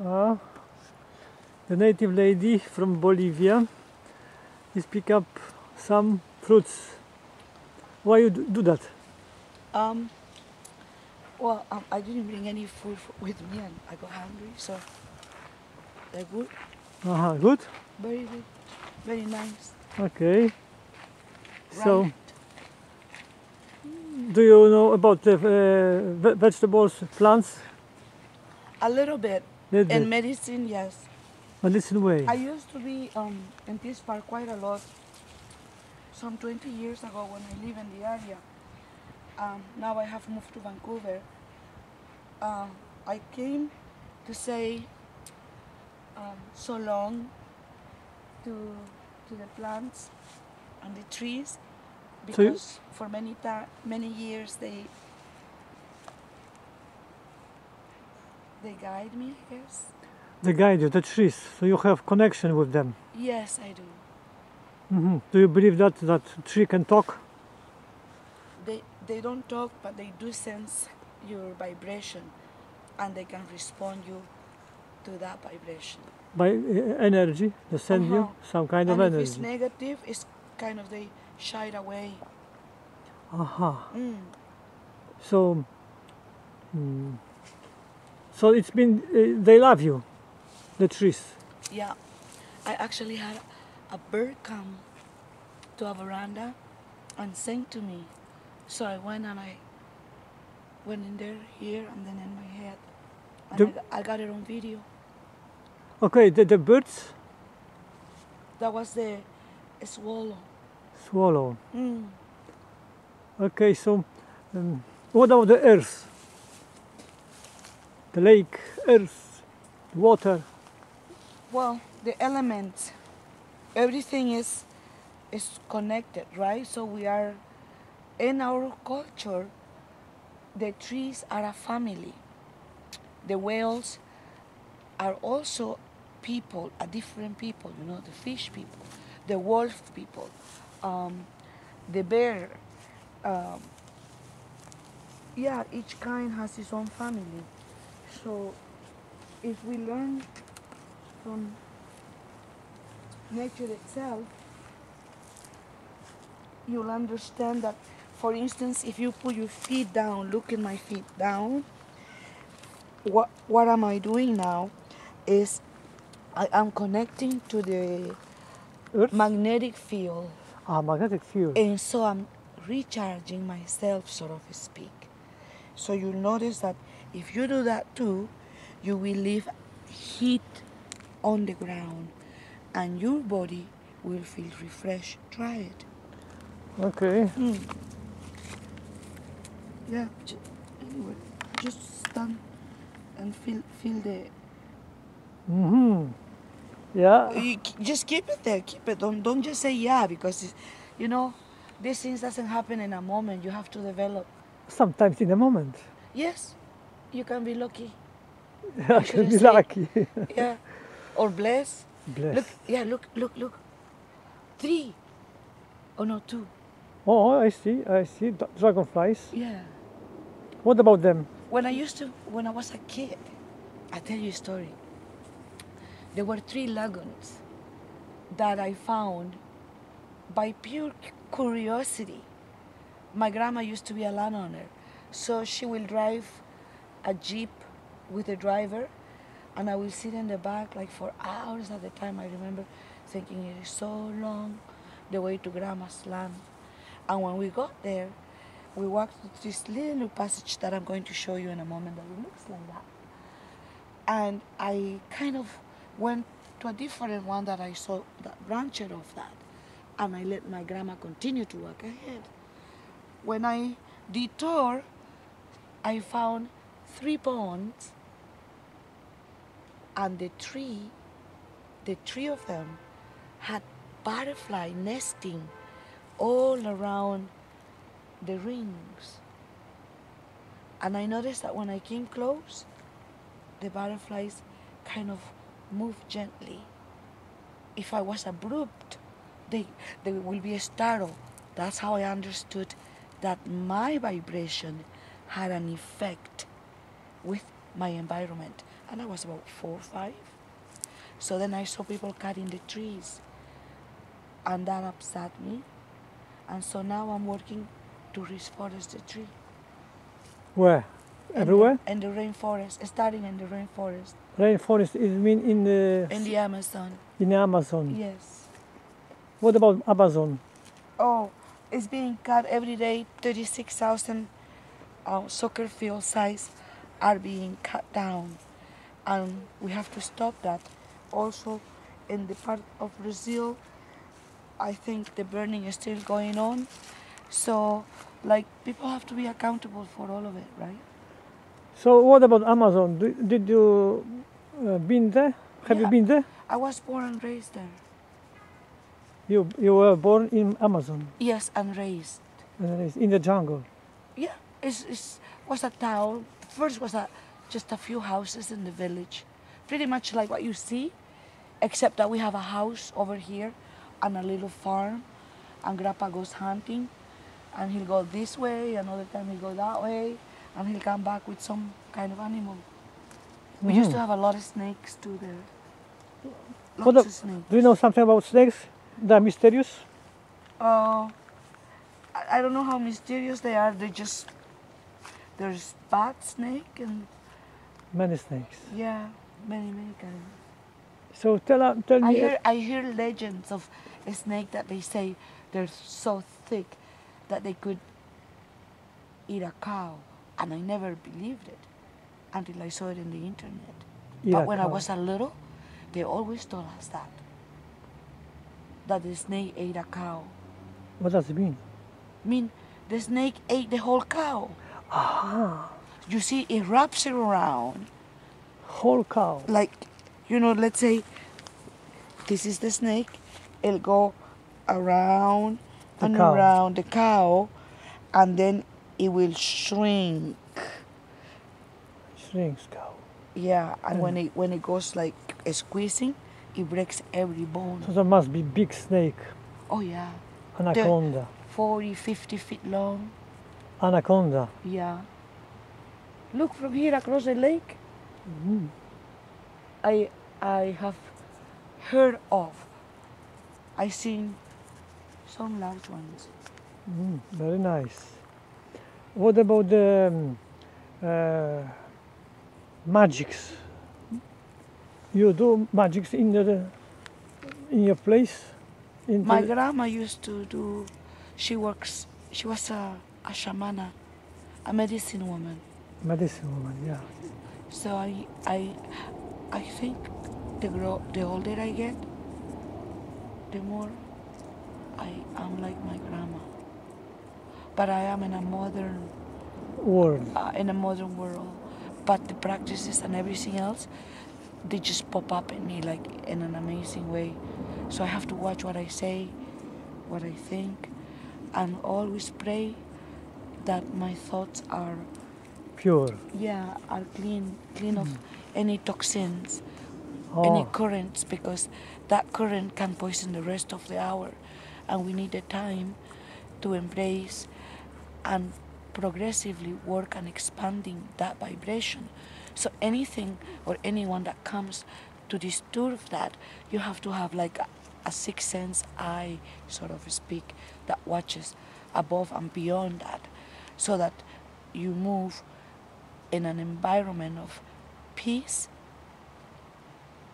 Uh, the native lady from Bolivia is pick up some fruits. Why you do that? Um, well, I didn't bring any food with me and I got hungry, so they're good. Good. Very good. Very nice. Okay. So, Right. do you know about the vegetables, plants? A little bit. Little And bit. medicine, yes. But listen way. I used to be in this park quite a lot. Some 20 years ago when I live in the area. Now I have moved to Vancouver. I came to say so long to the plants and the trees because for many years they guide me, I guess. They guide you, the trees, so you have connection with them. Yes, I do. Do you believe that tree can talk? They don't talk, but they do sense your vibration, and they can respond you to that vibration. By energy, they send you some kind of and energy. if it's negative, it's kind of they shy away. So, so it's been they love you, the trees. Yeah, I actually had a bird come to a veranda and sing to me. So I went and I went in there, here, and then in my head. And I got it on video. Okay, the birds? That was the swallow. Swallow. Okay, so what about the earth? The lake, earth, water? Well, the elements, everything is connected, right? So we are, in our culture, the trees are a family. The whales are also people, a different people, you know, the fish people, the wolf people, the bear. Yeah, each kind has its own family. So if we learn from nature itself, you'll understand that, for instance, if you put your feet down, look at my feet down, what am I doing now is I am connecting to the Earth? magnetic field. Magnetic field. And so I'm recharging myself, so to speak. So you'll notice that if you do that too, you will leave heat on the ground and your body will feel refreshed. Try it. Okay. Yeah, anyway, just stand and feel the... Yeah. Just keep it there, keep it. Don't just say yeah, because, you know, these things doesn't happen in a moment. You have to develop. Sometimes in a moment. Yes, you can be lucky. I can be lucky. Yeah, or blessed. Blessed. Look, yeah, look. 3. Oh no, 2. Oh, I see. Dragonflies. Yeah. What about them? When I was a kid, I'll tell you a story. There were 3 lagoons that I found by pure curiosity. My grandma used to be a landowner, so she will drive a jeep with a driver, and I will sit in the back like for hours at a time. I remember thinking it is so long, the way to grandma's land. And when we got there, we walked through this little passage that I'm going to show you in a moment that it looks like that. And I kind of went to a different one that I saw that branched off that. And I let my grandma continue to walk ahead. When I detoured, I found 3 ponds, and the 3 of them had butterfly nesting all around the rings. And I noticed that when I came close, the butterflies kind of moved gently. If I was abrupt, they will be startled. That's how I understood that my vibration had an effect with my environment. and I was about 4 or 5. So then I saw people cutting the trees, and that upset me. And so now I'm working to reforest the tree. Where? Everywhere? In the rainforest, starting in the rainforest. Rainforest is mean In the Amazon. in Amazon. Yes. What about Amazon? Oh, it's being cut every day. 36,000 soccer field size are being cut down, and we have to stop that. Also, in the part of Brazil, I think the burning is still going on. So, like, people have to be accountable for all of it, right? So what about Amazon? Did you been there? Have you Yeah. been there? I was born and raised there. You were born in Amazon, Yes, and raised. in the jungle. Yeah, was a town. First was just a few houses in the village, pretty much like what you see, except that we have a house over here and a little farm, and Grandpa goes hunting, and he'll go this way, another time he'll go that way, and he'll come back with some kind of animal. We used to have a lot of snakes too there. Lots of snakes. Do you know something about snakes? They're mysterious. I don't know how mysterious they are. There's bat snake and Many snakes. yeah, many kinds. So tell me. I hear legends of a snake that they say they're so thick that they could eat a cow, and I never believed it until I saw it in the internet. But when I was a little, they always told us that the snake ate a cow. What does it mean? I mean, the snake ate the whole cow. Ah, You see, it wraps it around. whole cow. Like, let's say this is the snake. It'll go around and cow. around the cow, and then it will shrink. Shrinks cow. Yeah, and when it goes like squeezing, it breaks every bone. So there must be big snake. Oh yeah, Anaconda. 40, 50 feet long. Anaconda. Yeah. Look from here across the lake. I have heard of. I've seen some large ones. Very nice. What about the magics? You do magics in your place? My grandma used to do. She was a shamana, a medicine woman. Medicine woman, yeah. So I think the older I get, the more I am like my grandma. But I am in a modern World. world. But the practices and everything else, they just pop up in me like in an amazing way. So I have to watch what I say, what I think, and always pray that my thoughts are Pure. are clean of any toxins, Oh. any currents, because that current can poison the rest of the hour, and we need the time to embrace and progressively work on expanding that vibration. So anything or anyone that comes to disturb that, you have to have like a sixth sense eye, sort of speak, that watches above and beyond that, so that you move in an environment of peace,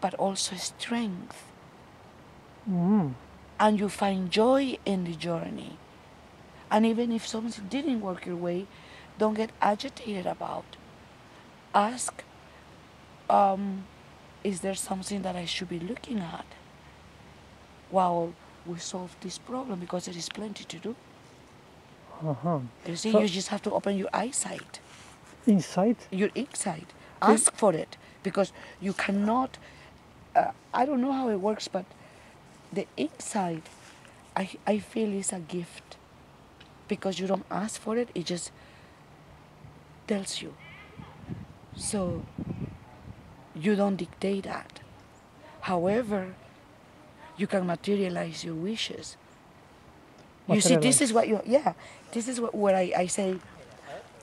but also strength. And you find joy in the journey. And even if something didn't work your way, don't get agitated about. Ask, is there something that I should be looking at while we solve this problem? Because there is plenty to do. You see, you just have to open your eyesight. Insight? Your insight. Ask for it, because you cannot. I don't know how it works, but the insight, I feel, is a gift, because you don't ask for it; it just tells you. So you don't dictate that. However, you can materialize your wishes. You see, this is what this is where I say,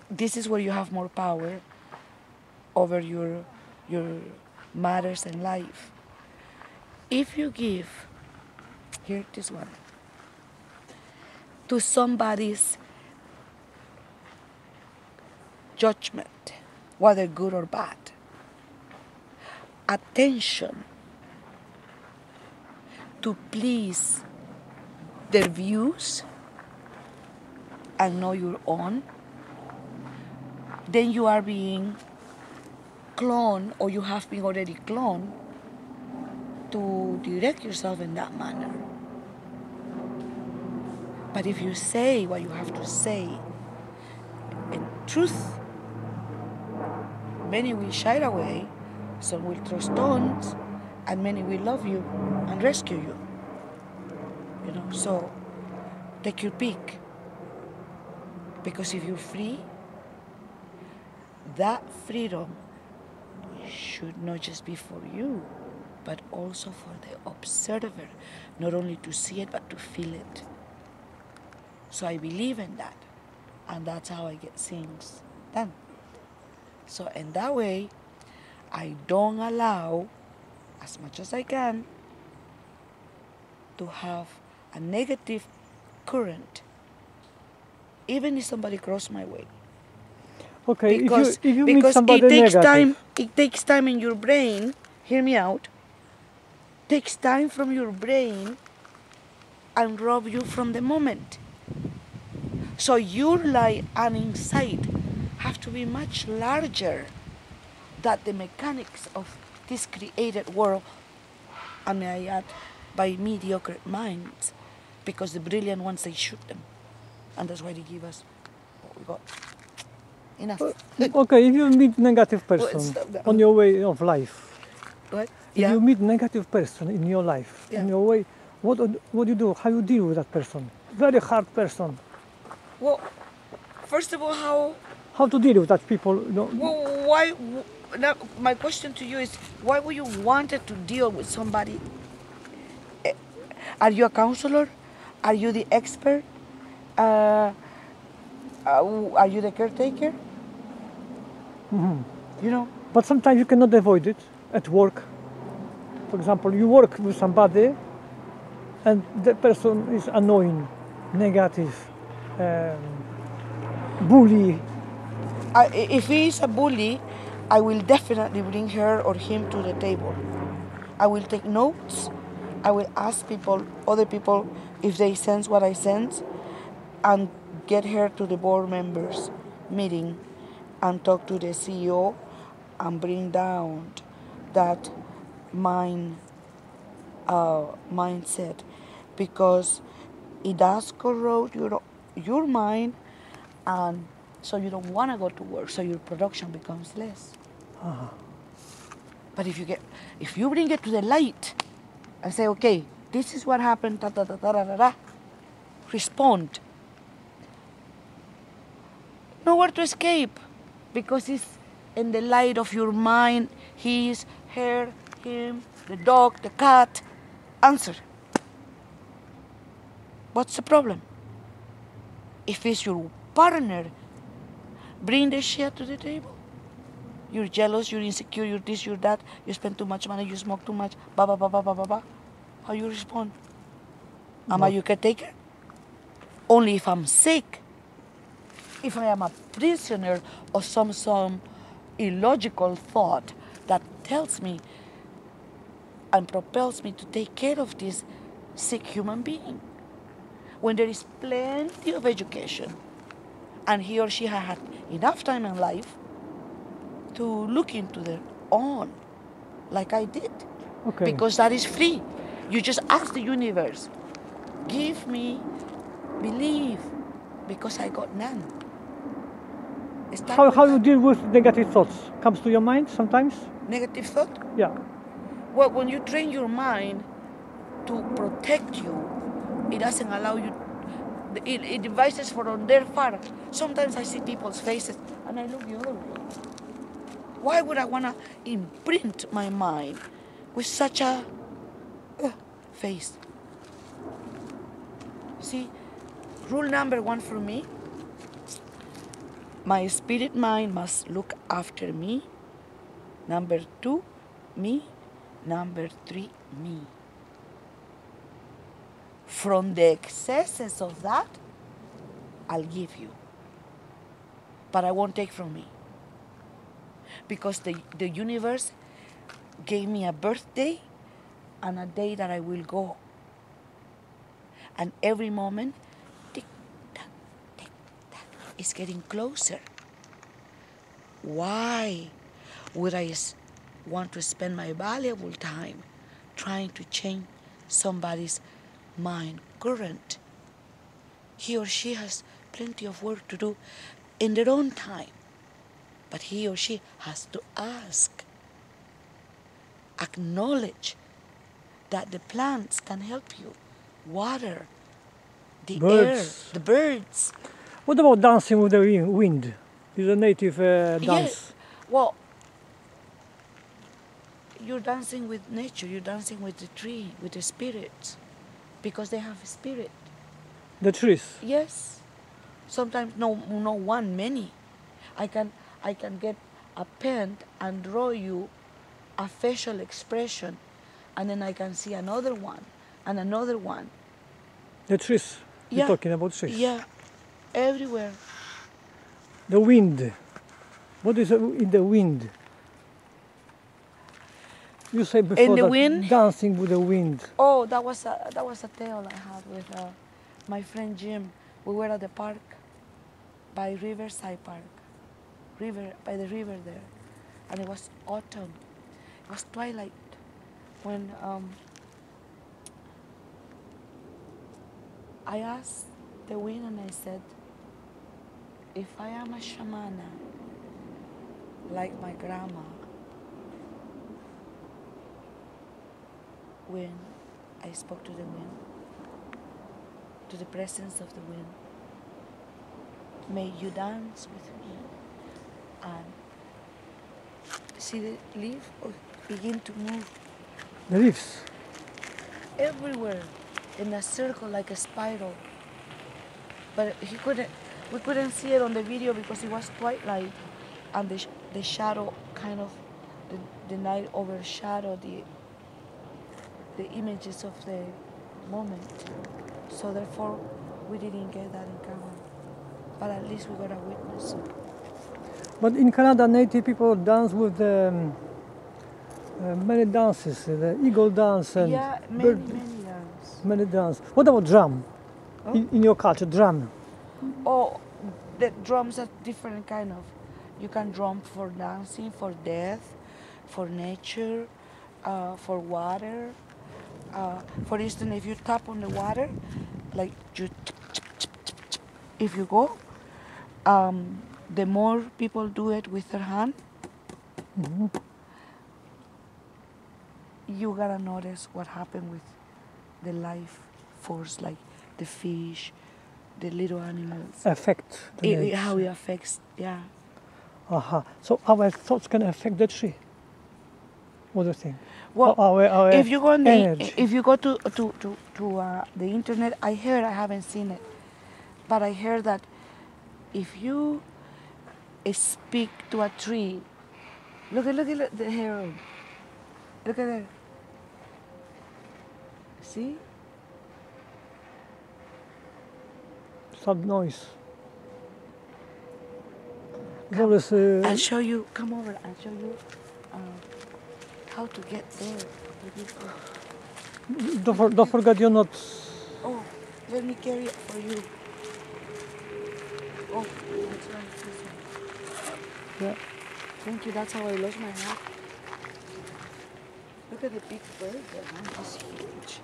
this is where you have more power over your your matters in life. If you give, here this one, to somebody's judgment, whether good or bad, attention to please their views and not your own, then you are being cloned, or you have been already cloned to direct yourself in that manner. But if you say what you have to say in truth, many will shy away, some will throw stones, and many will love you and rescue you. You know, so take your pick. Because if you're free, that freedom should not just be for you, but also for the observer, not only to see it, but to feel it. So I believe in that, and that's how I get things done. So in that way, I don't allow, as much as I can, to have a negative current, even if somebody crossed my way. Okay, Because, if you meet somebody negative, it takes time in your brain, hear me out, takes time from your brain and rob you from the moment. So your light and insight have to be much larger than the mechanics of this created world, and may I add, by mediocre minds, because the brilliant ones, they shoot them. And that's why they give us what we got. Enough. okay, if you meet negative person on your way of life, What? if you meet negative person in your life, in your way, what do you do? How you deal with that person? Very hard person. Well, first of all, How to deal with that people? You know? well, why? Now, my question to you is, why would you wanted to deal with somebody? Are you a counselor? Are you the expert? Are you the caretaker? You know. But sometimes you cannot avoid it at work. For example, you work with somebody and the person is annoying, negative, bully. If he is a bully, I will definitely bring her or him to the table. I will take notes. I will ask other people, if they sense what I sense, and get her to the board members meeting and talk to the CEO and bring down that mindset, because it does corrode your mind, and so you don't want to go to work, so your production becomes less. But if you bring it to the light and say, okay, this is what happened, da da da da da da, respond. Nowhere to escape, because it's in the light of your mind. His, her, him, the dog, the cat. Answer. What's the problem? If it's your partner, bring the shit to the table. You're jealous, you're insecure, you're this, you're that, you spend too much money, you smoke too much, ba ba ba ba ba ba ba. How you respond? Am I your caretaker? Only if I'm sick. If I am a prisoner of some illogical thought that tells me and propels me to take care of this sick human being, when there is plenty of education and he or she has had enough time in life to look into their own, like I did. Okay. Because that is free. You just ask the universe, give me belief, because I got none. How you deal with negative thoughts? Comes to your mind sometimes? Negative thought? Yeah. Well, when you train your mind to protect you, it doesn't allow you, it devices from their part. Sometimes I see people's faces and I look the other way. Why would I want to imprint my mind with such a face? See, rule number 1 for me, my spirit mind must look after me Number 2, me. Number 3, me. From the excesses of that, I'll give you. But I won't take from me. Because the universe gave me a birthday and a day that I will go. And every moment, tick tack, is getting closer. Why would I want to spend my valuable time trying to change somebody's mind current? He or she has plenty of work to do in their own time, but he or she has to ask, acknowledge that the plants can help you, water, the Birds. air, the birds. What about dancing with the wind? Is a native dance. Yes. Well, you're dancing with nature, you're dancing with the tree, with the spirits, because they have a spirit. The trees. Yes. Sometimes no one, many. I can get a pen and draw you a facial expression, and then I can see another one and another one. The trees. Yeah. You're talking about trees. Yeah, everywhere. The wind. What is in the wind? You say before In the that wind? dancing with the wind. Oh, that was a tale I had with my friend Jim. We were at the park, by Riverside Park, by the river there, and it was autumn. It was twilight when I asked the wind and I said, if I am a shamana, like my grandma, when I spoke to the wind, to the presence of the wind, may you dance with me and see the leaf begin to move The leaves. everywhere in a circle like a spiral. But we couldn't see it on the video because it was twilight and the shadow kind of, the night overshadowed the images of the moment. So therefore, we didn't get that in camera. But at least we got a witness. But in Canada, native people dance with many dances, the eagle dance and Yeah, bird, many dance. many dance. What about drum? Oh. In your culture, drum. Oh, the drums are different kind of. You can drum for dancing, for death, for nature, for water. For instance, if you tap on the water, like you, if you go, the more people do it with their hand, you gotta notice what happened with the life force, like the fish, the little animals. Affect the nature. How it affects, yeah. So our thoughts can affect the tree. What do you think? Well, Our if you go on energy. if you go to the internet, I haven't seen it, but I heard that if you speak to a tree, look at the heron, look at it. See? Some noise. It's always, I'll show you. Come over. I'll show you how to get there. don't forget you're not. Oh, let me carry it for you. Oh, that's right. This one. Yeah. Thank you. That's how I lost my hat. Look at the big bird there, man. It's huge.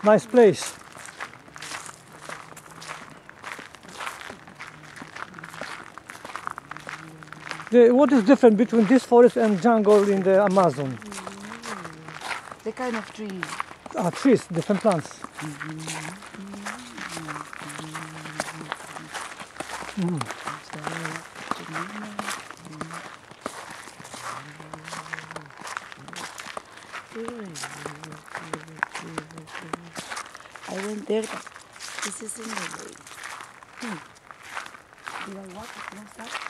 Nice place. What is different between this forest and jungle in the Amazon? the kind of tree. Trees, different plants. I went there, but this is in the way. Did I walk across that?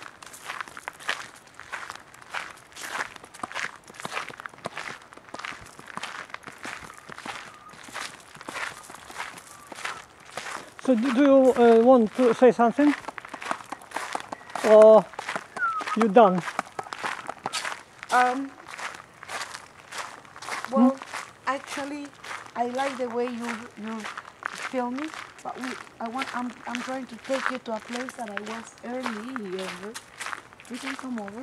So do you want to say something? Or you done? Well, actually, I like the way you film me, but I'm trying to take you to a place that I was earlier. We can come over.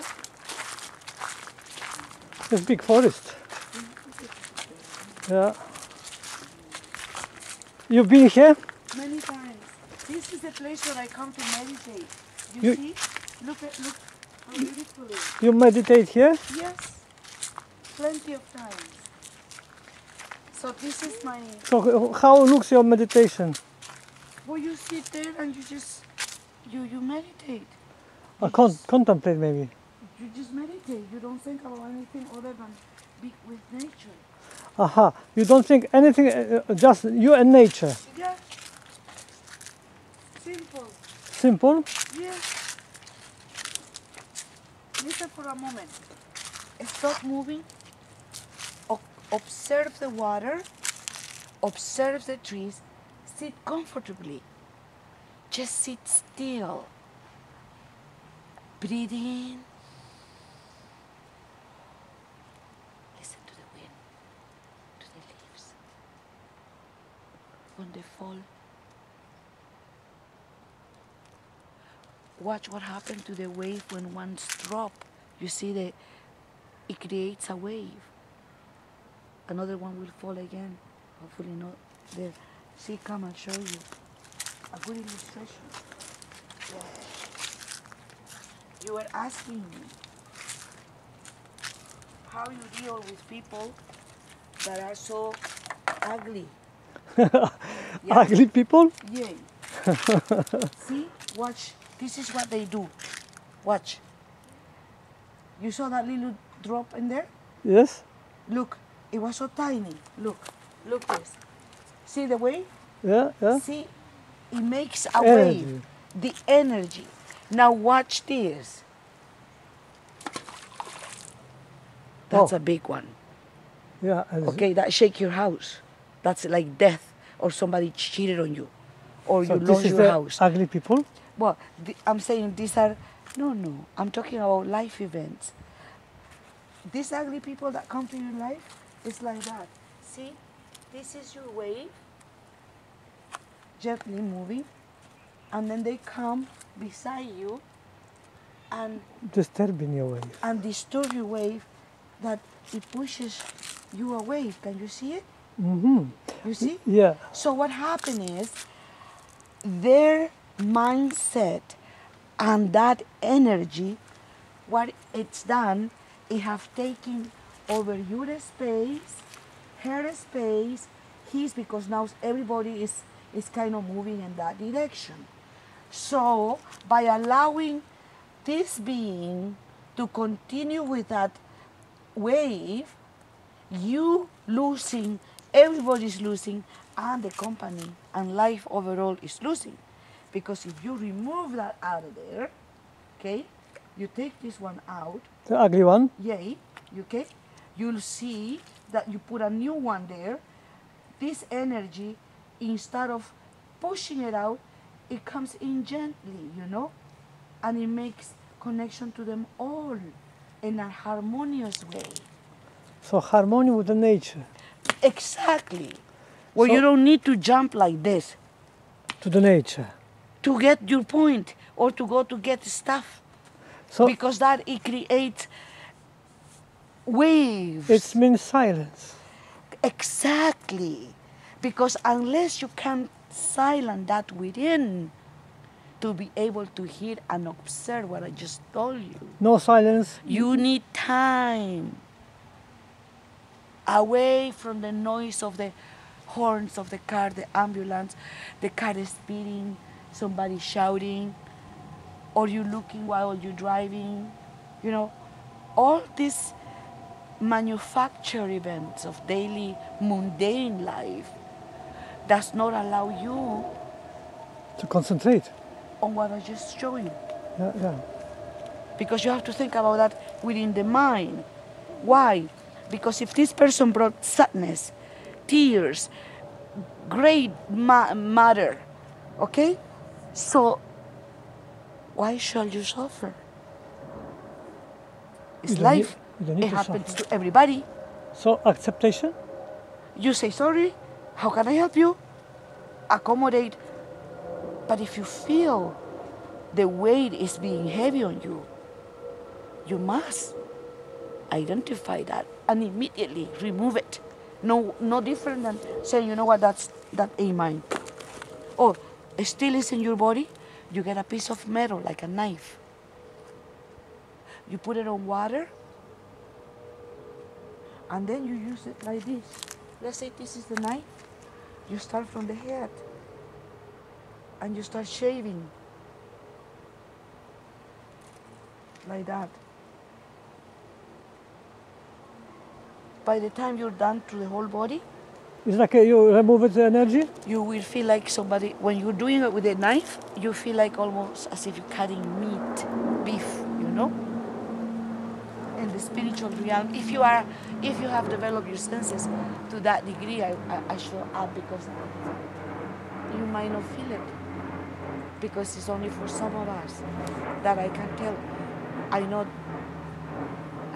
It's big forest. Yeah. You've been here? Many times. This is the place where I come to meditate. You- You see? Look how beautiful it is. You meditate here? Yes, plenty of times. So this is my. So how looks your meditation? Well, you sit there and you just you meditate. Contemplate maybe. You just meditate. You don't think about anything other than be with nature. Aha. You don't think anything, just you and nature. Yeah. Simple. Simple. Yeah. Listen for a moment. Stop moving. Observe the water. Observe the trees. Sit comfortably. Just sit still. Breathe in. Listen to the wind, to the leaves. When they fall. Watch what happens to the wave when one's drop. You see it creates a wave. Another one will fall again. Hopefully not there. See, come and show you. A good illustration. Yeah. You were asking me how you deal with people that are so ugly. Yeah. Ugly people? Yeah. See, watch. This is what they do. Watch. You saw that little drop in there? Yes. Look, it was so tiny. Look this. See the wave? Yeah, yeah. See, it makes a Energy. wave. The energy. Now watch this. That's Oh. a big one. Yeah. Okay, that shake your house. That's like death, or somebody cheated on you, or So you this lost is your the house. ugly people? Well, I'm saying these are, no, I'm talking about life events. These ugly people that come to your life, it's like that. See, this is your wave, gently moving, and then they come beside you and Disturbing your wave. disturb your wave, that it pushes you away. Can you see it? Mm-hmm. You see? Yeah. So what happened is their mindset and that energy, what it's done, it have taken over your space, her space, his, because now everybody is kind of moving in that direction. So by allowing this being to continue with that wave, you losing, everybody's losing, and the company and life overall is losing. Because if you remove that out of there, okay, you take this one out, The ugly one? yay, okay, you'll see that you put a new one there. This energy, instead of pushing it out, it comes in gently, and it makes connection to them all in a harmonious way. So harmony with the nature. Exactly. Well, So- you don't need to jump like this To the nature. to get your point or to go to get stuff, So because that it creates waves. it means silence. Exactly. Because unless you can silence that within to be able to hear and observe what I just told you, No silence. you need time. away from the noise of the horns of the car, the ambulance, the car is speeding, somebody shouting, or you looking while you're driving, you know, all these manufactured events of daily mundane life does not allow you To concentrate. on what I just showed you. Yeah, yeah. Because you have to think about that within the mind. Why? Because if this person brought sadness, tears, great matter, okay? So why shall you suffer? It's You don't life. need- you don't need It to happens suffer. to everybody. So acceptation? You say, sorry, how can I help you? Accommodate. But if you feel the weight is being heavy on you, you must identify that and immediately remove it. No different than saying, you know what, that ain't mine. Oh, it still is in your body. You get a piece of metal like a knife. You put it on water, and then you use it like this. Let's say this is the knife. You start from the head, and you start shaving like that. By the time you're done to the whole body, It's like you remove the energy. you will feel like somebody, when you're doing it with a knife, you feel like almost as if you're cutting meat, beef, you know? In the spiritual realm, if you have developed your senses to that degree, I show up, because you might not feel it, because it's only for some of us that I can tell. I know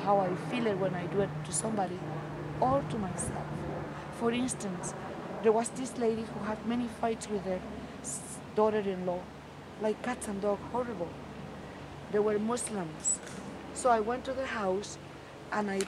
how I feel it when I do it to somebody or to myself. For instance, there was this lady who had many fights with her daughter-in-law, like cats and dogs, horrible. They were Muslims. So I went to the house and I